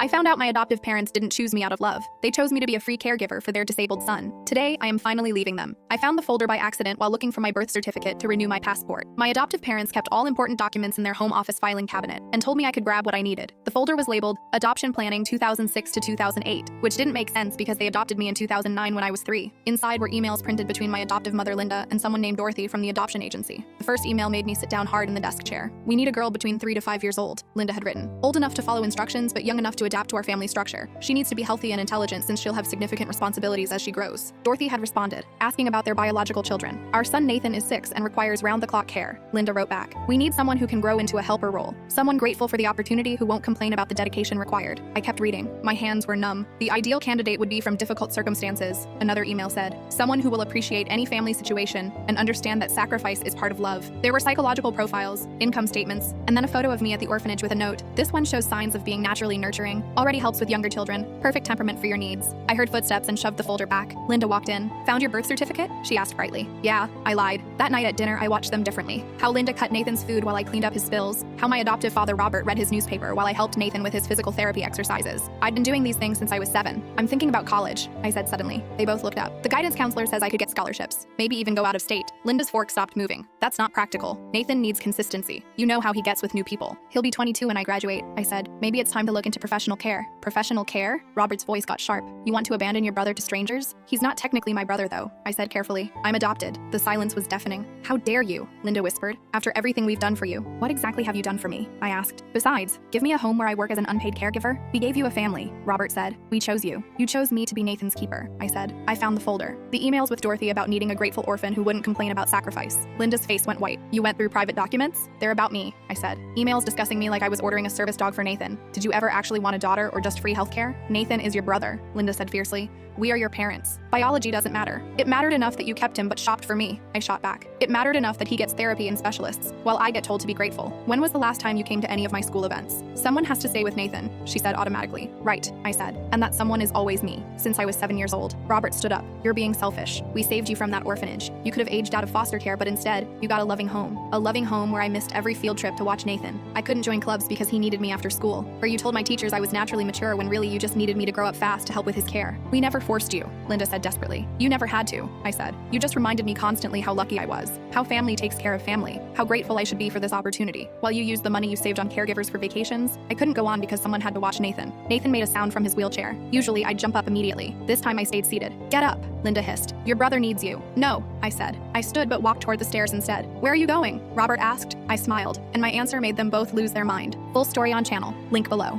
I found out my adoptive parents didn't choose me out of love. They chose me to be a free caregiver for their disabled son. Today, I am finally leaving them. I found the folder by accident while looking for my birth certificate to renew my passport. My adoptive parents kept all important documents in their home office filing cabinet and told me I could grab what I needed. The folder was labeled Adoption Planning 2006 to 2008, which didn't make sense because they adopted me in 2009 when I was 3. Inside were emails printed between my adoptive mother Linda and someone named Dorothy from the adoption agency. The first email made me sit down hard in the desk chair. "We need a girl between 3 to 5 years old," Linda had written. "Old enough to follow instructions but young enough to adapt to our family structure. She needs to be healthy and intelligent since she'll have significant responsibilities as she grows." Dorothy had responded, asking about their biological children. "Our son Nathan is 6 and requires round-the-clock care," Linda wrote back. "We need someone who can grow into a helper role. Someone grateful for the opportunity who won't complain about the dedication required." I kept reading. My hands were numb. "The ideal candidate would be from difficult circumstances," another email said. "Someone who will appreciate any family situation and understand that sacrifice is part of love." There were psychological profiles, income statements, and then a photo of me at the orphanage with a note. "This one shows signs of being naturally nurturing, already helps with younger children, perfect temperament for your needs." I heard footsteps and shoved the folder back. Linda walked in. "Found your birth certificate?" she asked brightly. "Yeah," I lied. That night at dinner, I watched them differently. How Linda cut Nathan's food while I cleaned up his spills. How my adoptive father Robert read his newspaper while I helped Nathan with his physical therapy exercises. I'd been doing these things since I was 7. "I'm thinking about college," I said suddenly. They both looked up. "The guidance counselor says I could get scholarships, maybe even go out of state." Linda's fork stopped moving. "That's not practical. Nathan needs consistency. You know how he gets with new people. He'll be 22 when I graduate," I said. "Maybe it's time to look into professional care." "Professional care?" Robert's voice got sharp. "You want to abandon your brother to strangers?" "He's not technically my brother though," I said carefully. "I'm adopted." The silence was deafening. "How dare you?" Linda whispered. "After everything we've done for you." "What exactly have you done for me?" I asked. "Besides, give me a home where I work as an unpaid caregiver." "We gave you a family," Robert said. "We chose you." "You chose me to be Nathan's keeper," I said. I found the folder. The emails with Dorothy about needing a grateful orphan who wouldn't complain about sacrifice. Linda's face went white. "You went through private documents?" "They're about me," I said. "Emails discussing me like I was ordering a service dog for Nathan. Did you ever actually want a daughter or just free healthcare?" "Nathan is your brother," Linda said fiercely. "We are your parents. Biology doesn't matter. It mattered enough that you kept him but shopped for me," I shot back. "It mattered enough that he gets therapy and specialists, while I get told to be grateful. When was the last time you came to any of my school events?" "Someone has to stay with Nathan," she said automatically. "Right," I said. "And that someone is always me, since I was 7 years old." Robert stood up. "You're being selfish. We saved you from that orphanage. You could have aged out of foster care, but instead, you got a loving home. A loving home where I missed every field trip to watch Nathan. I couldn't join clubs because he needed me after school. Or you told my teachers I was naturally mature when really you just needed me to grow up fast to help with his care. We never forced you," Linda said desperately. "You never had to," I said. "You just reminded me constantly how lucky I was, how family takes care of family, how grateful I should be for this opportunity. While you used the money you saved on caregivers for vacations, I couldn't go on because someone had to watch Nathan." Nathan made a sound from his wheelchair. Usually, I'd jump up immediately. This time I stayed seated. "Get up," Linda hissed. "Your brother needs you." "No," I said. I stood but walked toward the stairs instead. "Where are you going?" Robert asked. I smiled, and my answer made them both lose their mind. Full story on channel. Link below.